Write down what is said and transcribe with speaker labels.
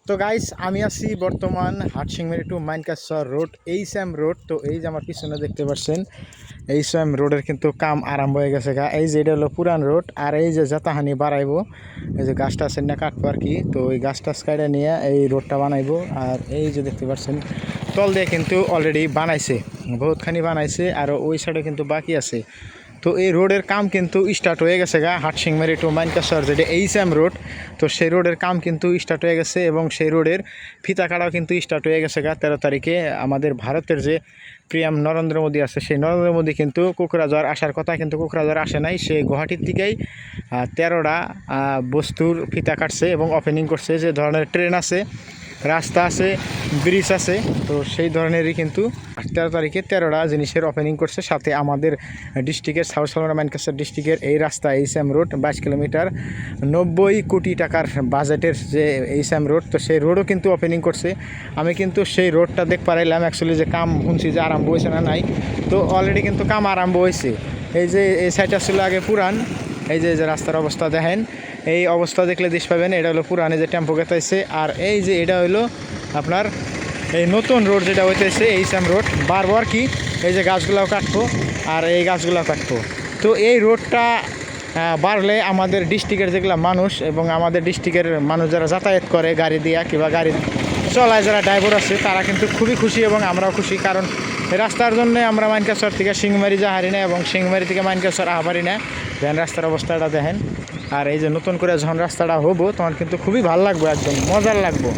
Speaker 1: তো গাইস আমি আছি বর্তমান হাটসিংমেরি টু মাইনকাছর রোড এইচএম রোড। তো এই যে আমার পিছনে দেখতে পাচ্ছেন এইচএম রোডের কিন্তু কাম আরম্ভ হয়ে গেছে গা। এই যে এটা হলো পুরান রোড, আর এই যে যাতাহানি বাড়াইবো, এই যে গাছটা আছে না কাটবো আর কি। তো ওই গাছটা কাটে নিয়ে এই রোডটা বানাইবো। আর এই যে দেখতে পাচ্ছেন তল দিয়ে কিন্তু অলরেডি বানাইছে, বহুতখানি বানাইছে, আর ওই সাইডে কিন্তু বাকি আছে। তো এই রোডের কাম কিন্তু স্টার্ট হয়ে গেছে গা, হাটসিংমেরি টু মাইনকাছর যেটা এইচএম রোড। তো সেই রোডের কাম কিন্তু স্টার্ট হয়ে গেছে এবং সেই রোডের ফিতা কাটাও কিন্তু স্টার্ট হয়ে গেছে গা। 13 তারিখে আমাদের ভারতের যে পিএম নরেন্দ্র মোদী আছে, সেই নরেন্দ্র মোদী কিন্তু কোকরাঝার আসার কথা, কিন্তু কোকরাঝার আসে নাই। সে গুয়াহাটির থেকেই 13টা বস্তুর ফিতা কাটছে এবং ওপেনিং করছে। যে ধরনের ট্রেন আছে, রাস্তা আছে, ব্রিজ আছে, তো সেই ধরনেরই কিন্তু 13 তারিখে 13টা জিনিসের ওপেনিং করছে। সাথে আমাদের ডিস্ট্রিক্টের সাউথ সালমারা মাইনকাছর ডিস্ট্রিক্টের এই রাস্তা এইচএম রোড 22 কিলোমিটার 90 কোটি টাকার বাজেটের যে এইচএম রোড, তো সেই রোডও কিন্তু ওপেনিং করছে। আমি কিন্তু সেই রোডটা দেখ পারাইলাম অ্যাকচুয়ালি যে কাম শুনছি যে আরম্ভ হয়েছে না নাই, তো অলরেডি কিন্তু কাম আরম্ভ হয়েছে। এই যে এই সাইডটা ছিল আগে পুরান, এই যে রাস্তার অবস্থা দেখেন, এই অবস্থা দেখলে দেশ পাবেন। এটা হলো পুরানে যে টেম্পো গেতাইছে, আর এই যে এটা হলো আপনার এই নতুন রোড যেটা হইতেছে এইচএম রোড। বারবার কি এই যে গাছগুলাও কাটবো আর এই গাছগুলাও কাটবো। তো এই রোডটা বাড়লে আমাদের ডিস্ট্রিক্টের যেগুলো মানুষ এবং আমাদের ডিস্ট্রিক্টের মানুষ যারা যাতায়াত করে গাড়ি দিয়া কিংবা গাড়ি চলায় যারা ড্রাইভার আছে, তারা কিন্তু খুবই খুশি এবং আমরাও খুশি। কারণ এই রাস্তার জন্য আমরা মাইনকাছর থেকে সিংমারি যা হারি না এবং সিংমারি থেকে মাইনকাছর আহারি না। দেখেন রাস্তার অবস্থাটা দেখেন। আর এই যে নতুন করে যখন রাস্তাটা হবো তখন কিন্তু খুবই ভালো লাগবে, একদম মজার লাগবে।